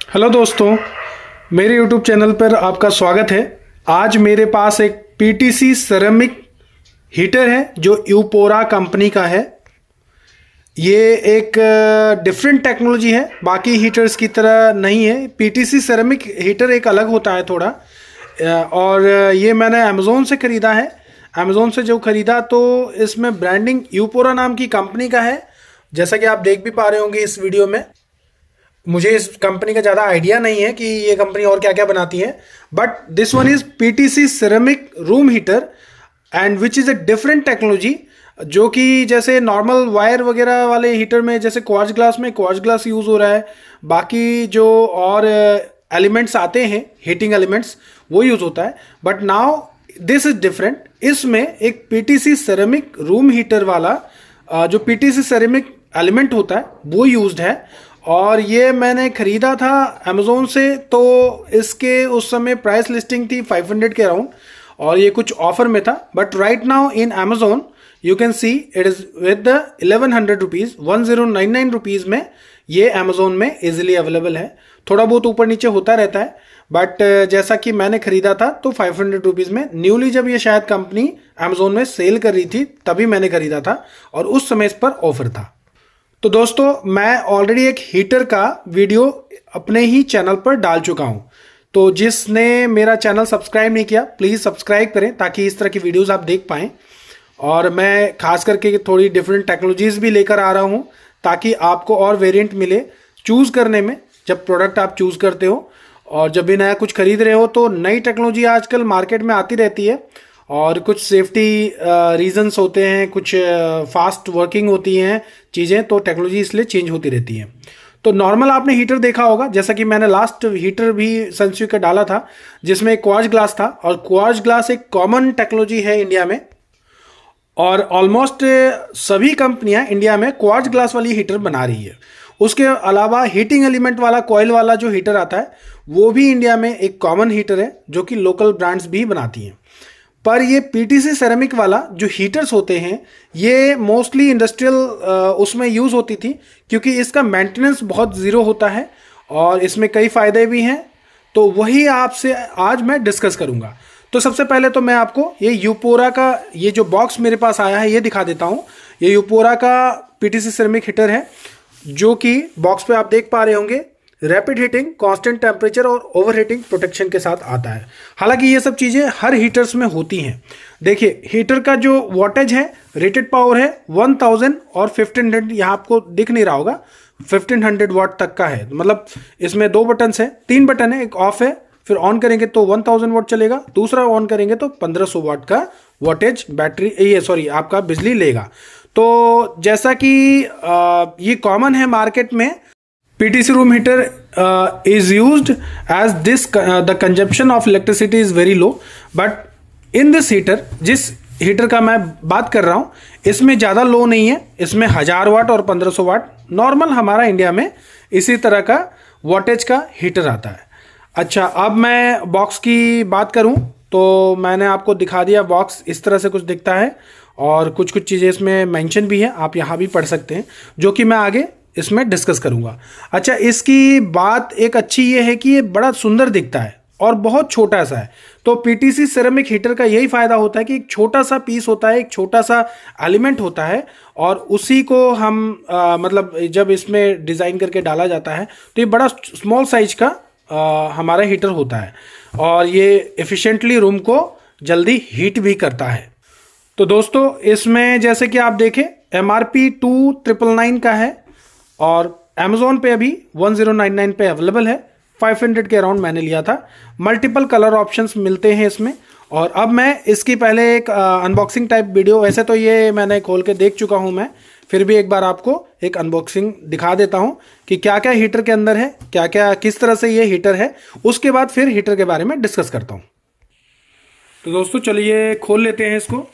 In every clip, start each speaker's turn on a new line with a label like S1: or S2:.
S1: Hello दोस्तों, मेरे YouTube channel पर आपका स्वागत है। आज मेरे पास एक पीटीसी सेरेमिक हीटर है जो यूपोरा कंपनी का है। ये एक डिफरेंट टेक्नोलॉजी है, बाकी हीटर्स की तरह नहीं है। पीटीसी सेरेमिक हीटर एक अलग होता है थोड़ा। और ये मैंने अमेज़ोन से ख़रीदा है। अमेज़ोन से जो ख़रीदा तो इसमें ब्रांडिंग यूपोरा नाम की कंपनी का है। जैसा कि आप देख भी पा रहे होंगे इस वीडियो में। मुझे इस कंपनी का ज़्यादा आइडिया नहीं है कि ये कंपनी और क्या क्या बनाती है, but this one is PTC ceramic room heater and which is a different technology. जो कि जैसे नॉर्मल वायर वगैरह वाले हीटर में जैसे क्वार्ट्ज ग्लास में क्वार्ट्ज ग्लास यूज़ हो रहा है, बाकी जो और एलिमेंट्स आते हैं हीटिंग एलिमेंट्स वो यूज़ होता है, but now this is different. इसमें एक पीटीसी सेरेमिक रूम हीटर वाला जो पीटीसी सेरेमिक एलिमेंट होता है वो यूज्ड है। और ये मैंने ख़रीदा था अमेज़ोन से, तो इसके उस समय प्राइस लिस्टिंग थी 500 के अराउंड और ये कुछ ऑफर में था। But right now in Amazon you can see it is with the 1100 rupees, 1099 rupees में ये अमेज़ोन में इजीली अवेलेबल है। थोड़ा बहुत ऊपर नीचे होता रहता है, बट जैसा कि मैंने ख़रीदा था तो 500 रुपीज़ में न्यूली, जब ये शायद कंपनी अमेज़ोन में सेल कर रही थी तभी मैंने ख़रीदा था और उस समय इस पर ऑफर था। तो दोस्तों, मैं ऑलरेडी एक हीटर का वीडियो अपने ही चैनल पर डाल चुका हूं, तो जिसने मेरा चैनल सब्सक्राइब नहीं किया प्लीज़ सब्सक्राइब करें ताकि इस तरह की वीडियोस आप देख पाएँ। और मैं खास करके थोड़ी डिफरेंट टेक्नोलॉजीज़ भी लेकर आ रहा हूं ताकि आपको और वेरिएंट मिले चूज़ करने में जब प्रोडक्ट आप चूज़ करते हो। और जब भी नया कुछ खरीद रहे हो तो नई टेक्नोलॉजी आजकल मार्केट में आती रहती है और कुछ सेफ्टी रीजंस होते हैं, कुछ फास्ट वर्किंग होती हैं चीज़ें, तो टेक्नोलॉजी इसलिए चेंज होती रहती है। तो नॉर्मल आपने हीटर देखा होगा, जैसा कि मैंने लास्ट हीटर भी सनस्विक का डाला था जिसमें एक क्वार्ट्ज ग्लास था, और क्वार्ट्ज ग्लास एक कॉमन टेक्नोलॉजी है इंडिया में और ऑलमोस्ट सभी कंपनियां इंडिया में क्वार्ट्ज ग्लास वाली हीटर बना रही है। उसके अलावा हीटिंग एलिमेंट वाला कॉइल वाला जो हीटर आता है वो भी इंडिया में एक कॉमन हीटर है जो कि लोकल ब्रांड्स भी बनाती हैं। पर ये पीटीसी सेरेमिक वाला जो हीटर्स होते हैं ये मोस्टली इंडस्ट्रियल उसमें यूज़ होती थी, क्योंकि इसका मेंटेनेंस बहुत ज़ीरो होता है और इसमें कई फ़ायदे भी हैं। तो वही आपसे आज मैं डिस्कस करूंगा। तो सबसे पहले तो मैं आपको ये यूपोरा का ये जो बॉक्स मेरे पास आया है ये दिखा देता हूँ। ये यूपोरा का पीटीसी सेरेमिक हीटर है जो कि बॉक्स पे आप देख पा रहे होंगे रैपिड हीटिंग, कांस्टेंट टेम्परेचर और ओवर हीटिंग प्रोटेक्शन के साथ आता है। हालांकि ये सब चीज़ें हर हीटर्स में होती हैं। देखिए हीटर का जो वोल्टेज है, रेटेड पावर है 1000 और 1500, यहाँ आपको दिख नहीं रहा होगा, 1500 वाट तक का है। मतलब इसमें दो बटन है, तीन बटन है, एक ऑफ है, फिर ऑन करेंगे तो 1000 वाट चलेगा, दूसरा ऑन करेंगे तो 1500 वाट का वोल्टेज बैटरी आपका बिजली लेगा। तो जैसा कि ये कॉमन है मार्केट में, PTC room heater is used as the consumption of electricity is very low, but in this heater, जिस हीटर का मैं बात कर रहा हूँ इसमें ज़्यादा लो नहीं है। इसमें 1000 वाट और 1500 वाट नॉर्मल हमारा इंडिया में इसी तरह का वोल्टेज का हीटर आता है। अच्छा, अब मैं बॉक्स की बात करूँ तो मैंने आपको दिखा दिया, बॉक्स इस तरह से कुछ दिखता है और कुछ कुछ चीज़ें इसमें मेंशन भी हैं, आप यहाँ भी पढ़ सकते हैं, जो कि मैं आगे इसमें डिस्कस करूंगा। अच्छा, इसकी बात एक अच्छी ये है कि ये बड़ा सुंदर दिखता है और बहुत छोटा सा है। तो पीटीसी सेरेमिक हीटर का यही फायदा होता है कि एक छोटा सा पीस होता है, एक छोटा सा एलिमेंट होता है और उसी को हम मतलब जब इसमें डिज़ाइन करके डाला जाता है तो ये बड़ा स्मॉल साइज का हमारा हीटर होता है और ये एफिशिएंटली रूम को जल्दी हीट भी करता है। तो दोस्तों, इसमें जैसे कि आप देखें MRP 2999 का है और अमेज़ोन पे अभी 1099 पे अवेलेबल है। 500 के अराउंड मैंने लिया था। मल्टीपल कलर ऑप्शंस मिलते हैं इसमें। और अब मैं इसकी पहले एक अनबॉक्सिंग टाइप वीडियो, वैसे तो ये मैंने खोल के देख चुका हूँ मैं, फिर भी एक बार आपको एक अनबॉक्सिंग दिखा देता हूँ कि क्या क्या हीटर के अंदर है, क्या क्या किस तरह से ये हीटर है। उसके बाद फिर हीटर के बारे में डिस्कस करता हूँ। तो दोस्तों चलिए खोल लेते हैं इसको।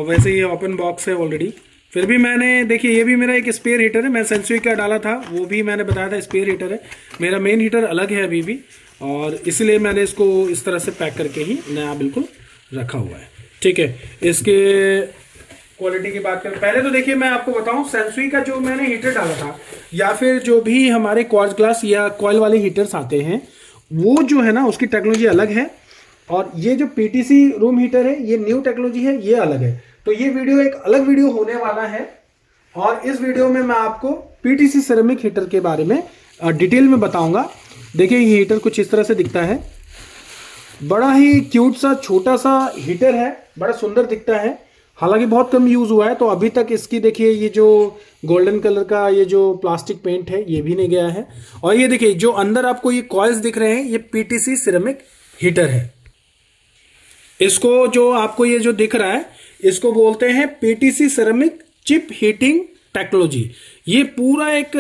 S1: वैसे ये ओपन बॉक्स है ऑलरेडी, फिर भी मैंने देखिए ये भी मेरा एक स्पेयर हीटर है। मैं सनस्विक का डाला था, वो भी मैंने बताया था स्पेयर हीटर है। मेरा मेन हीटर अलग है अभी भी, और इसलिए मैंने इसको इस तरह से पैक करके ही नया बिल्कुल रखा हुआ है। ठीक है, इसके क्वालिटी की बात करें, पहले तो देखिए मैं आपको बताऊं, सेंसुई का जो मैंने हीटर डाला था या फिर जो भी हमारे क्वार्ट्ज ग्लास या कॉइल वाले हीटर्स आते हैं, वो जो है ना उसकी टेक्नोलॉजी अलग है, और ये जो पीटीसी रूम हीटर है ये न्यू टेक्नोलॉजी है, ये अलग है। तो ये वीडियो एक अलग वीडियो होने वाला है, और इस वीडियो में मैं आपको पीटीसी सिरेमिक हीटर के बारे में डिटेल में बताऊंगा। देखिए ये हीटर कुछ इस तरह से दिखता है, बड़ा ही क्यूट सा छोटा सा हीटर है, बड़ा सुंदर दिखता है। हालांकि बहुत कम यूज हुआ है, तो अभी तक इसकी देखिए ये जो गोल्डन कलर का ये जो प्लास्टिक पेंट है ये भी नहीं गया है। और ये देखिए जो अंदर आपको ये कॉइल्स दिख रहे हैं, ये पीटीसी सिरेमिक हीटर है। इसको जो आपको ये जो दिख रहा है इसको बोलते हैं PTC ceramic chip heating technology. ये पूरा एक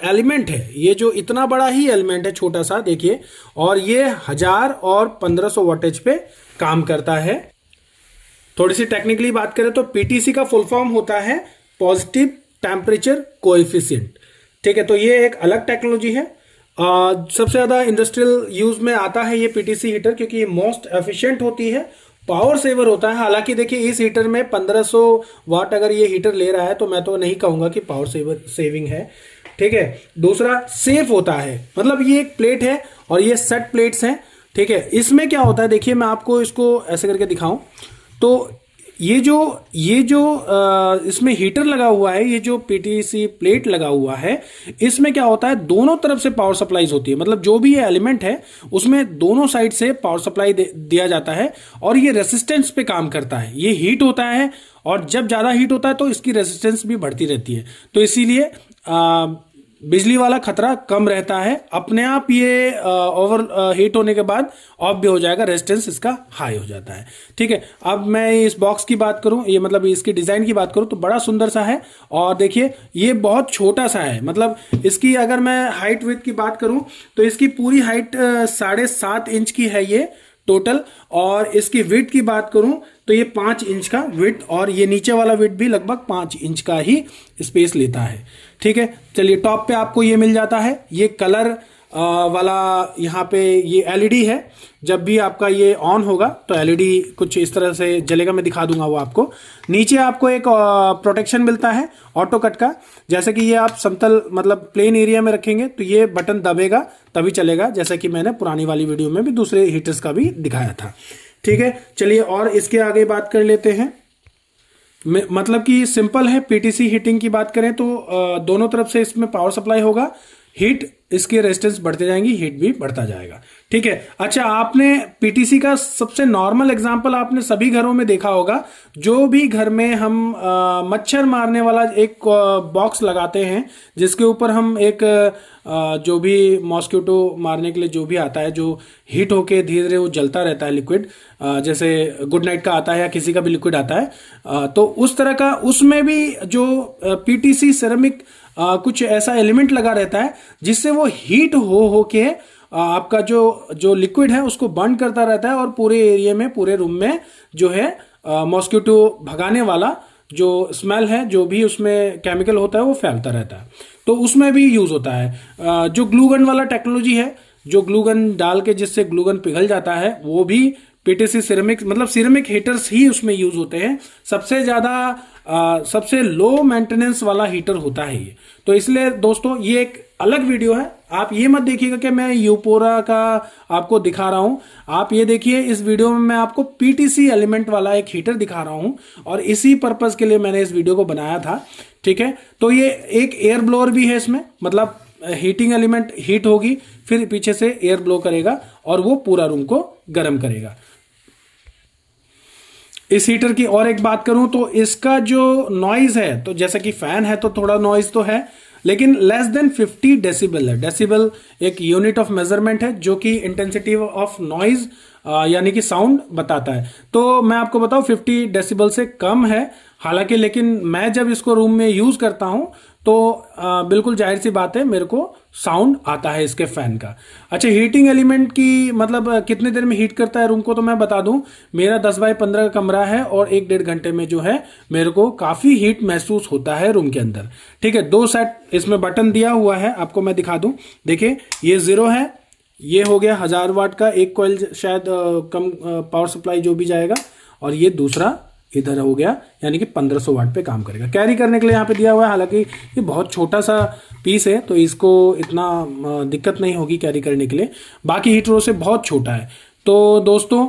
S1: एलिमेंट है, ये जो इतना बड़ा ही एलिमेंट है छोटा सा देखिए, और ये 1000 और 1500 वाटेज पे काम करता है। थोड़ी सी टेक्निकली बात करें तो पीटीसी का फुल फॉर्म होता है पॉजिटिव टेम्परेचर कोएफिशिएंट। ठीक है, तो ये एक अलग टेक्नोलॉजी है। सबसे ज्यादा इंडस्ट्रियल यूज में आता है ये पीटीसी हीटर, क्योंकि ये मोस्ट एफिशिएंट होती है, पावर सेवर होता है। हालांकि देखिए इस हीटर में 1500 वाट अगर ये हीटर ले रहा है तो मैं तो नहीं कहूंगा कि पावर सेविंग है। ठीक है, दूसरा सेफ होता है, मतलब ये एक प्लेट है और ये सेट प्लेट्स हैं। ठीक है, इसमें क्या होता है देखिए मैं आपको इसको ऐसे करके दिखाऊं तो ये जो इसमें हीटर लगा हुआ है, ये जो पीटीसी प्लेट लगा हुआ है, इसमें क्या होता है दोनों तरफ से पावर सप्लाई होती है। मतलब जो भी ये एलिमेंट है उसमें दोनों साइड से पावर सप्लाई दिया जाता है, और ये रेसिस्टेंस पे काम करता है। ये हीट होता है, और जब ज्यादा हीट होता है तो इसकी रेसिस्टेंस भी बढ़ती रहती है, तो इसीलिए बिजली वाला खतरा कम रहता है। अपने आप ये ओवर हीट होने के बाद ऑफ भी हो जाएगा, रेजिस्टेंस इसका हाई हो जाता है। ठीक है, अब मैं इस बॉक्स की बात करूं, ये मतलब इसकी डिजाइन की बात करूं तो बड़ा सुंदर सा है, और देखिए ये बहुत छोटा सा है। मतलब इसकी अगर मैं हाइट विड्थ की बात करूं तो इसकी पूरी हाइट 7.5 इंच की है ये टोटल, और इसकी विड्थ की बात करूं तो ये 5 इंच का विड्थ, और ये नीचे वाला विड्थ भी लगभग 5 इंच का ही स्पेस लेता है। ठीक है, चलिए टॉप पे आपको ये मिल जाता है, ये कलर वाला यहाँ पे ये एलईडी है। जब भी आपका ये ऑन होगा तो एलईडी कुछ इस तरह से जलेगा, मैं दिखा दूंगा वो आपको। नीचे आपको एक प्रोटेक्शन मिलता है ऑटो कट का, जैसे कि ये आप समतल मतलब प्लेन एरिया में रखेंगे तो ये बटन दबेगा तभी चलेगा, जैसा कि मैंने पुरानी वाली वीडियो में भी दूसरे हीटर्स का भी दिखाया था। ठीक है, चलिए और इसके आगे बात कर लेते हैं। मतलब कि सिंपल है, पीटीसी हीटिंग की बात करें तो दोनों तरफ से इसमें पावर सप्लाई होगा, हीट इसके रेजिस्टेंस बढ़ते जाएंगी, हीट भी बढ़ता जाएगा। ठीक है, अच्छा आपने पीटीसी का सबसे नॉर्मल एग्जांपल आपने सभी घरों में देखा होगा, जो भी घर में हम मच्छर मारने वाला एक बॉक्स लगाते हैं, जिसके ऊपर हम एक जो भी मॉस्किटो मारने के लिए जो भी आता है, जो हीट होके धीरे धीरे वो जलता रहता है लिक्विड, जैसे गुड नाइट का आता है या किसी का भी लिक्विड आता है, तो उस तरह का उसमें भी जो पीटीसी सिरेमिक कुछ ऐसा एलिमेंट लगा रहता है जिससे वो हीट हो के आपका जो लिक्विड है उसको बर्न करता रहता है, और पूरे एरिया में पूरे रूम में जो है मॉस्किटो भगाने वाला जो स्मेल है, जो भी उसमें केमिकल होता है वो फैलता रहता है, तो उसमें भी यूज होता है। जो ग्लूगन वाला टेक्नोलॉजी है, जो ग्लूगन डाल के जिससे ग्लूगन पिघल जाता है, वो भी पीटीसी सिरेमिक मतलब सिरेमिक हीटर्स ही उसमें यूज होते हैं। सबसे ज्यादा सबसे लो मेंटेनेंस वाला हीटर होता है ये, तो इसलिए दोस्तों ये एक अलग वीडियो है। आप ये मत देखिएगा कि मैं यूपोरा का आपको दिखा रहा हूं, आप ये देखिए इस वीडियो में मैं आपको पीटीसी एलिमेंट वाला एक हीटर दिखा रहा हूं, और इसी पर्पस के लिए मैंने इस वीडियो को बनाया था। ठीक है, तो ये एक एयर ब्लोअर भी है इसमें, मतलब हीटिंग एलिमेंट हीट होगी, फिर पीछे से एयर ब्लो करेगा और वो पूरा रूम को गर्म करेगा। इस हीटर की और एक बात करूं तो इसका जो नॉइज है, तो जैसा कि फैन है तो थोड़ा नॉइज तो है, लेकिन लेस देन 50 डेसिबल है। डेसिबल एक यूनिट ऑफ मेजरमेंट है जो कि इंटेंसिटी ऑफ नॉइज यानी कि साउंड बताता है। तो मैं आपको बताऊं 50 डेसिबल से कम है हालांकि, लेकिन मैं जब इसको रूम में यूज करता हूं तो बिल्कुल जाहिर सी बात है मेरे को साउंड आता है इसके फैन का। अच्छा, हीटिंग एलिमेंट की मतलब कितने देर में हीट करता है रूम को, तो मैं बता दूं मेरा 10 बाय 15 का कमरा है और 1-1.5 घंटे में जो है मेरे को काफी हीट महसूस होता है रूम के अंदर। ठीक है, 2 सेट इसमें बटन दिया हुआ है, आपको मैं दिखा दूं। देखिए ये 0 है, ये हो गया 1000 वाट का एक कॉइल, शायद कम पावर सप्लाई जो भी जाएगा, और ये दूसरा इधर हो गया, यानी कि 1500 वाट पे काम करेगा। कैरी करने के लिए यहाँ पे दिया हुआ है, हालांकि ये बहुत छोटा सा पीस है तो इसको इतना दिक्कत नहीं होगी कैरी करने के लिए, बाकी हीटरों से बहुत छोटा है। तो दोस्तों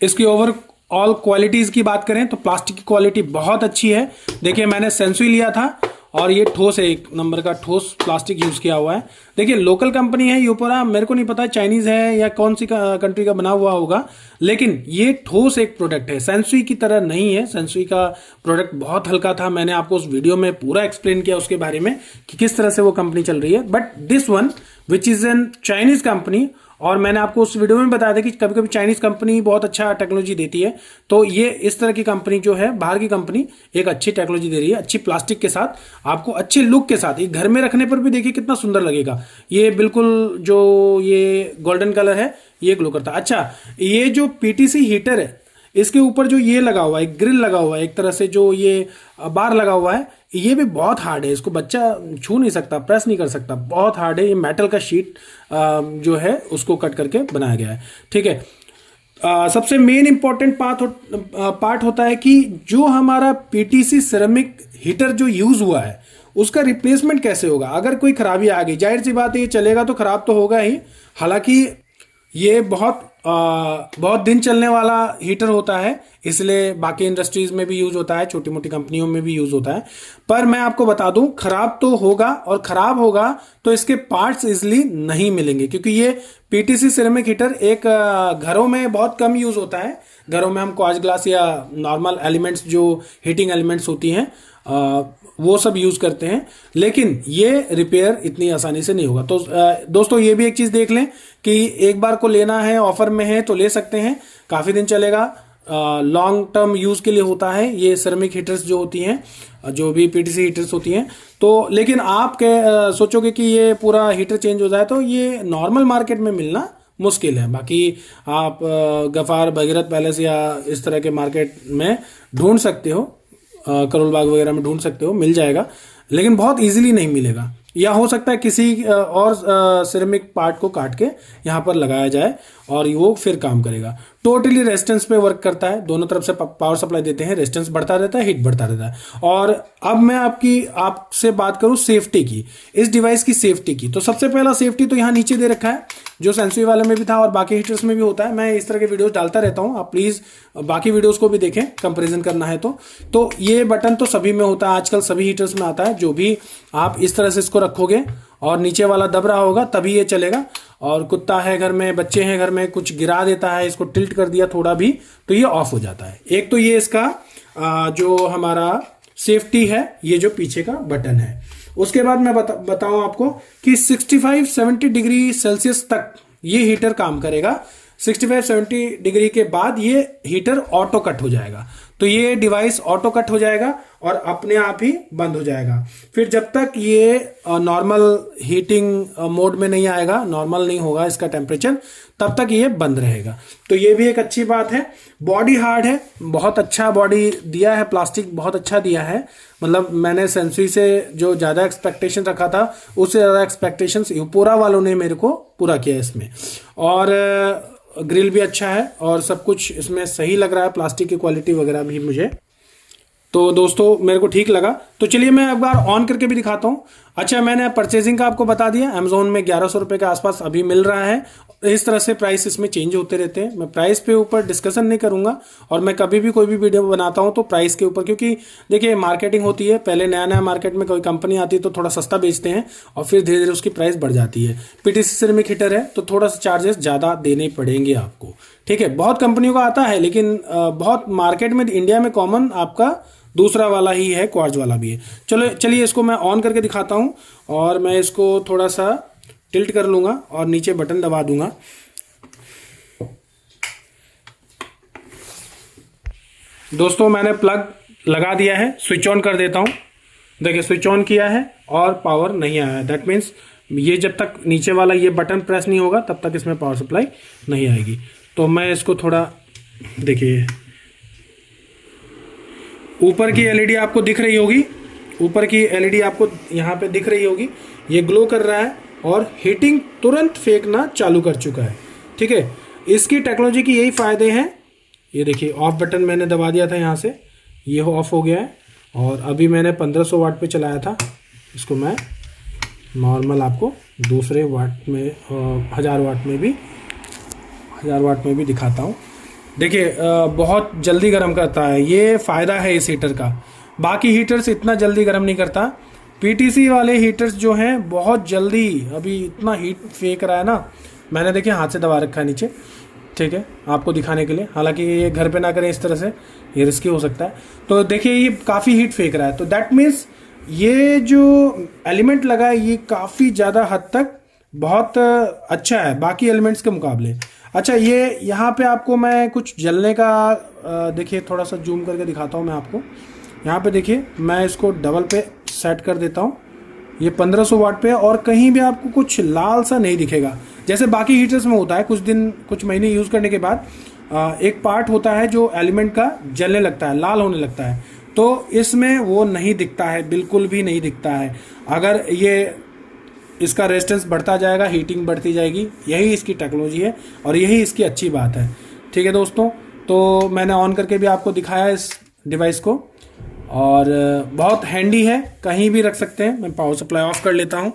S1: इसकी ओवरऑल क्वालिटीज़ की बात करें तो प्लास्टिक की क्वालिटी बहुत अच्छी है। देखिए मैंने सेंसुई लिया था और ये ठोस है, एक नंबर का ठोस प्लास्टिक यूज़ किया हुआ है। देखिए लोकल कंपनी है यूपोरा, मेरे को नहीं पता चाइनीज़ है या कौन सी कंट्री का बना हुआ होगा, लेकिन ये ठोस एक प्रोडक्ट है, सेंसुई की तरह नहीं है। सेंसुई का प्रोडक्ट बहुत हल्का था, मैंने आपको उस वीडियो में पूरा एक्सप्लेन किया उसके बारे में कि किस तरह से वो कंपनी चल रही है। But this one which is an Chinese company, और मैंने आपको उस वीडियो में बताया था कि कभी कभी चाइनीज कंपनी बहुत अच्छा टेक्नोलॉजी देती है, तो ये इस तरह की कंपनी जो है बाहर की कंपनी एक अच्छी टेक्नोलॉजी दे रही है, अच्छी प्लास्टिक के साथ, आपको अच्छे लुक के साथ। ये घर में रखने पर भी देखिए कितना सुंदर लगेगा। ये बिल्कुल जो ये गोल्डन कलर है ये ग्लो करता है। अच्छा, ये जो पीटीसी हीटर है इसके ऊपर जो ये लगा हुआ है, ग्रिल लगा हुआ है, एक तरह से जो ये बार लगा हुआ है, ये भी बहुत हार्ड है, इसको बच्चा छू नहीं सकता, प्रेस नहीं कर सकता, बहुत हार्ड है। ये मेटल का शीट जो है उसको कट करके बनाया गया है, ठीक है। सबसे मेन इंपॉर्टेंट पार्ट होता है कि जो हमारा पीटीसी सिरेमिक हीटर जो यूज हुआ है उसका रिप्लेसमेंट कैसे होगा। अगर कोई खराबी आ गई, जाहिर सी बात है ये चलेगा तो खराब तो होगा ही, हालांकि ये बहुत दिन चलने वाला हीटर होता है, इसलिए बाकी इंडस्ट्रीज में भी यूज होता है, छोटी मोटी कंपनियों में भी यूज होता है। पर मैं आपको बता दूं खराब तो होगा, और खराब होगा तो इसके पार्ट्स इजिली नहीं मिलेंगे, क्योंकि ये पीटीसी सिरेमिक हीटर एक घरों में बहुत कम यूज होता है। घरों में हम क्वार्ट्ज ग्लास या नॉर्मल एलिमेंट्स जो हीटिंग एलिमेंट्स होती हैं वो सब यूज करते हैं, लेकिन ये रिपेयर इतनी आसानी से नहीं होगा। तो दोस्तों ये भी एक चीज देख लें कि एक बार को लेना है, ऑफर में है तो ले सकते हैं, काफी दिन चलेगा, लॉन्ग टर्म यूज के लिए होता है ये सिरेमिक हीटर्स जो होती हैं, जो भी पीटीसी हीटर्स होती हैं। तो लेकिन आप सोचोगे कि ये पूरा हीटर चेंज हो जाए तो ये नॉर्मल मार्केट में मिलना मुश्किल है। बाकी आप गफार, भगीरथ पैलेस या इस तरह के मार्केट में ढूंढ सकते हो, करोल बाग वगैरह में ढूंढ सकते हो, मिल जाएगा, लेकिन बहुत इजीली नहीं मिलेगा। या हो सकता है किसी और सिरेमिक पार्ट को काट के यहाँ पर लगाया जाए और वो फिर काम करेगा। टोटली रेजिस्टेंस पे वर्क करता है, दोनों तरफ से पावर सप्लाई देते हैं, रेजिस्टेंस बढ़ता रहता है, हीट बढ़ता रहता है। और अब मैं आपसे बात करूं सेफ्टी की, इस डिवाइस की सेफ्टी की, तो सबसे पहला सेफ्टी तो यहाँ नीचे दे रखा है, जो सेंसुई वाले में भी था और बाकी हीटर्स में भी होता है। मैं इस तरह के वीडियोस डालता रहता हूं, आप प्लीज बाकी वीडियोस को भी देखें, कंपैरिजन करना है तो ये बटन तो सभी में होता है, आजकल सभी हीटर्स में आता है। जो भी आप इस तरह से इसको रखोगे और नीचे वाला दब रहा होगा तभी ये चलेगा। और कुत्ता है घर में, बच्चे हैं घर में, कुछ गिरा देता है, इसको टिल्ट कर दिया थोड़ा भी तो ये ऑफ हो जाता है। एक तो ये इसका जो हमारा सेफ्टी है, ये जो पीछे का बटन है। उसके बाद मैं बताऊं आपको कि 65-70 डिग्री सेल्सियस तक ये हीटर काम करेगा। 65-70 डिग्री के बाद ये हीटर ऑटो कट हो जाएगा, तो ये डिवाइस ऑटो कट हो जाएगा और अपने आप ही बंद हो जाएगा। फिर जब तक ये नॉर्मल हीटिंग मोड में नहीं आएगा, नॉर्मल नहीं होगा इसका टेम्परेचर, तब तक ये बंद रहेगा। तो ये भी एक अच्छी बात है। बॉडी हार्ड है, बहुत अच्छा बॉडी दिया है, प्लास्टिक बहुत अच्छा दिया है। मतलब मैंने सेंसुई से जो ज्यादा एक्सपेक्टेशन रखा था उससे ज्यादा एक्सपेक्टेशंस यूपोरा वालों ने मेरे को पूरा किया इसमें। और ग्रिल भी अच्छा है और सब कुछ इसमें सही लग रहा है, प्लास्टिक की क्वालिटी वगैरह भी मुझे तो दोस्तों मेरे को ठीक लगा। तो चलिए मैं एक बार ऑन करके भी दिखाता हूँ। अच्छा, मैंने परचेजिंग का आपको बता दिया, अमेजोन में 1100 रुपये के आसपास अभी मिल रहा है। इस तरह से प्राइस इसमें चेंज होते रहते हैं। मैं प्राइस पे ऊपर डिस्कशन नहीं करूंगा, और मैं कभी भी कोई भी वीडियो बनाता हूं तो प्राइस के ऊपर, क्योंकि देखिए मार्केटिंग होती है, पहले नया नया मार्केट में कोई कंपनी आती है तो थोड़ा सस्ता बेचते हैं और फिर धीरे धीरे उसकी प्राइस बढ़ जाती है। पीटीसी सिरेमिक हीटर है तो थोड़ा सा चार्जेस ज़्यादा देने पड़ेंगे आपको, ठीक है। बहुत कंपनियों का आता है, लेकिन बहुत मार्केट में इंडिया में कॉमन आपका दूसरा वाला ही है, क्वार्ट्ज वाला भी है। चलिए इसको मैं ऑन करके दिखाता हूं, और मैं इसको थोड़ा सा टिल्ट कर लूंगा और नीचे बटन दबा दूंगा। दोस्तों मैंने प्लग लगा दिया है, स्विच ऑन कर देता हूं। देखिए स्विच ऑन किया है और पावर नहीं आया है, दैट मीन्स ये जब तक नीचे वाला ये बटन प्रेस नहीं होगा तब तक इसमें पावर सप्लाई नहीं आएगी। तो मैं इसको थोड़ा, देखिए ऊपर की एलईडी आपको दिख रही होगी, ऊपर की एलईडी आपको यहाँ पे दिख रही होगी, ये ग्लो कर रहा है और हीटिंग तुरंत फेंकना चालू कर चुका है, ठीक है। इसकी टेक्नोलॉजी की यही फायदे हैं, ये देखिए ऑफ बटन मैंने दबा दिया था यहाँ से, ये ऑफ हो गया है। और अभी मैंने 1500 वाट पे चलाया था, इसको मैं नॉर्मल आपको दूसरे वाट में 1000 वाट में भी दिखाता हूँ। देखिए बहुत जल्दी गर्म करता है, ये फ़ायदा है इस हीटर का। बाकी हीटर्स इतना जल्दी गर्म नहीं करता, पीटीसी वाले हीटर्स जो हैं बहुत जल्दी, अभी इतना हीट फेंक रहा है ना, मैंने देखिए हाथ से दबा रखा है नीचे, ठीक है, आपको दिखाने के लिए। हालांकि ये घर पे ना करें इस तरह से, ये रिस्की हो सकता है। तो देखिए ये काफ़ी हीट फेंक रहा है, तो दैट मीन्स ये जो एलिमेंट लगा है ये काफ़ी ज़्यादा हद तक बहुत अच्छा है बाकी एलिमेंट्स के मुकाबले। अच्छा, ये यहाँ पे आपको मैं कुछ जलने का देखिए थोड़ा सा जूम करके दिखाता हूँ मैं आपको। यहाँ पे देखिए मैं इसको डबल पे सेट कर देता हूँ, ये 1500 वाट पे है, और कहीं भी आपको कुछ लाल सा नहीं दिखेगा जैसे बाकी हीटर्स में होता है। कुछ महीने यूज़ करने के बाद एक पार्ट होता है जो एलिमेंट का जलने लगता है, लाल होने लगता है, तो इसमें वो नहीं दिखता है, बिल्कुल भी नहीं दिखता है। अगर ये इसका रेजिस्टेंस बढ़ता जाएगा, हीटिंग बढ़ती जाएगी, यही इसकी टेक्नोलॉजी है और यही इसकी अच्छी बात है। ठीक है दोस्तों, तो मैंने ऑन करके भी आपको दिखाया इस डिवाइस को, और बहुत हैंडी है, कहीं भी रख सकते हैं। मैं पावर सप्लाई ऑफ कर लेता हूँ।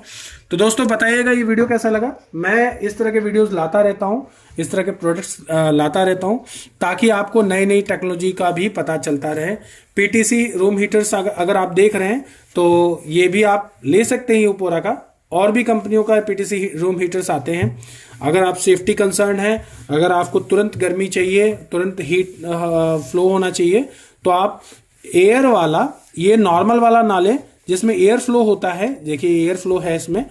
S1: तो दोस्तों बताइएगा ये वीडियो कैसा लगा। मैं इस तरह के वीडियोस लाता रहता हूँ, इस तरह के प्रोडक्ट्स लाता रहता हूँ, ताकि आपको नई नई टेक्नोलॉजी का भी पता चलता रहे। पीटीसी रूम हीटर्स अगर आप देख रहे हैं तो ये भी आप ले सकते हैं यूपोरा का, और भी कंपनियों का पीटीसी रूम हीटर्स आते हैं। अगर आप सेफ्टी कंसर्न है, अगर आपको तुरंत गर्मी चाहिए, तुरंत हीट फ्लो होना चाहिए, तो आप एयर वाला, ये नॉर्मल वाला ना लें जिसमें एयर फ्लो होता है। देखिए एयर फ्लो है इसमें,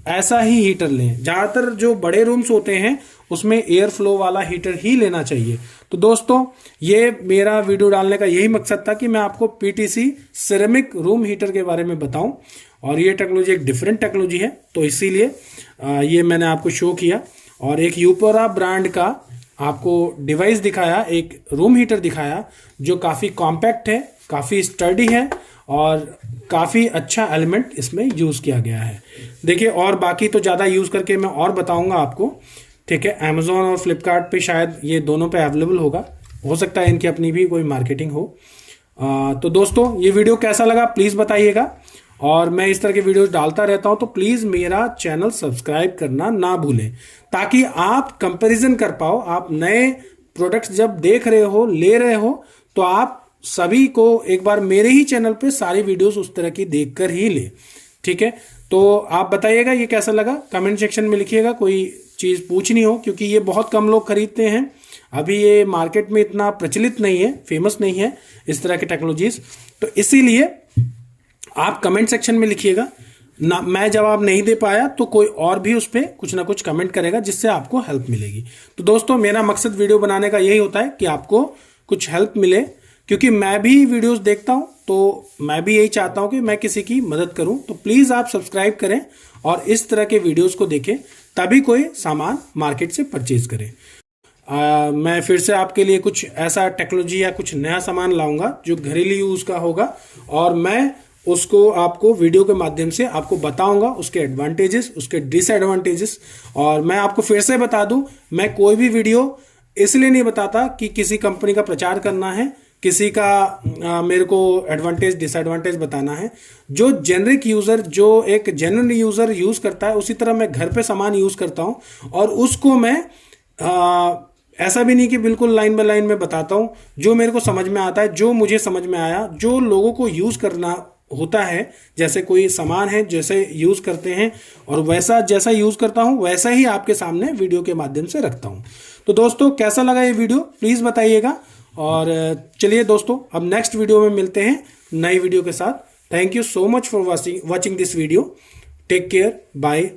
S1: ऐसा ही हीटर लें। ज़्यादातर जो बड़े रूम्स होते हैं उसमें एयर फ्लो वाला हीटर ही लेना चाहिए। तो दोस्तों ये मेरा वीडियो डालने का यही मकसद था कि मैं आपको पीटीसी सिरेमिक रूम हीटर के बारे में बताऊं, और ये टेक्नोलॉजी एक डिफरेंट टेक्नोलॉजी है, तो इसीलिए ये मैंने आपको शो किया। और एक यूपोरा ब्रांड का आपको डिवाइस दिखाया, एक रूम हीटर दिखाया जो काफ़ी कॉम्पैक्ट है, काफ़ी स्टडी है, और काफ़ी अच्छा एलिमेंट इसमें यूज़ किया गया है। देखिए और बाकी तो ज़्यादा यूज़ करके मैं और बताऊंगा आपको, ठीक है। अमेज़ॉन और फ्लिपकार्ट पे शायद ये दोनों पे अवेलेबल होगा, हो सकता है इनकी अपनी भी कोई मार्केटिंग हो। तो दोस्तों ये वीडियो कैसा लगा प्लीज़ बताइएगा, और मैं इस तरह के वीडियोस डालता रहता हूं, तो प्लीज़ मेरा चैनल सब्सक्राइब करना ना भूलें, ताकि आप कंपैरिजन कर पाओ। आप नए प्रोडक्ट्स जब देख रहे हो, ले रहे हो, तो आप सभी को एक बार मेरे ही चैनल पे सारी वीडियोस उस तरह की देखकर ही ले, ठीक है। तो आप बताइएगा ये कैसा लगा, कमेंट सेक्शन में लिखिएगा। कोई चीज़ पूछनी हो, क्योंकि ये बहुत कम लोग खरीदते हैं, अभी ये मार्केट में इतना प्रचलित नहीं है, फेमस नहीं है इस तरह की टेक्नोलॉजीज, तो इसीलिए आप कमेंट सेक्शन में लिखिएगा ना। मैं जवाब नहीं दे पाया तो कोई और भी उस पर कुछ ना कुछ कमेंट करेगा, जिससे आपको हेल्प मिलेगी। तो दोस्तों मेरा मकसद वीडियो बनाने का यही होता है कि आपको कुछ हेल्प मिले, क्योंकि मैं भी वीडियोस देखता हूं, तो मैं भी यही चाहता हूं कि मैं किसी की मदद करूं। तो प्लीज़ आप सब्सक्राइब करें और इस तरह के वीडियोस को देखें, तभी कोई सामान मार्केट से परचेज करें। मैं फिर से आपके लिए कुछ ऐसा टेक्नोलॉजी या कुछ नया सामान लाऊंगा जो घरेलू यूज़ का होगा, और मैं उसको आपको वीडियो के माध्यम से आपको बताऊंगा, उसके एडवांटेजेस, उसके डिसएडवांटेजेस। और मैं आपको फिर से बता दूं, मैं कोई भी वीडियो इसलिए नहीं बताता कि किसी कंपनी का प्रचार करना है, किसी का मेरे को एडवांटेज डिसएडवांटेज बताना है। जो जेनरिक यूज़र, जो एक जेन्युइन यूज़र यूज़ करता है, उसी तरह मैं घर पे सामान यूज़ करता हूँ, और उसको मैं ऐसा भी नहीं कि बिल्कुल लाइन बाय लाइन में बताता हूँ। जो मेरे को समझ में आता है, जो मुझे समझ में आया, जो लोगों को यूज़ करना होता है, जैसे कोई सामान है जैसे यूज़ करते हैं, और वैसा जैसा यूज़ करता हूँ वैसा ही आपके सामने वीडियो के माध्यम से रखता हूँ। तो दोस्तों कैसा लगा ये वीडियो प्लीज़ बताइएगा, और चलिए दोस्तों अब नेक्स्ट वीडियो में मिलते हैं नई वीडियो के साथ। Thank you so much for watching this video. Take care, bye.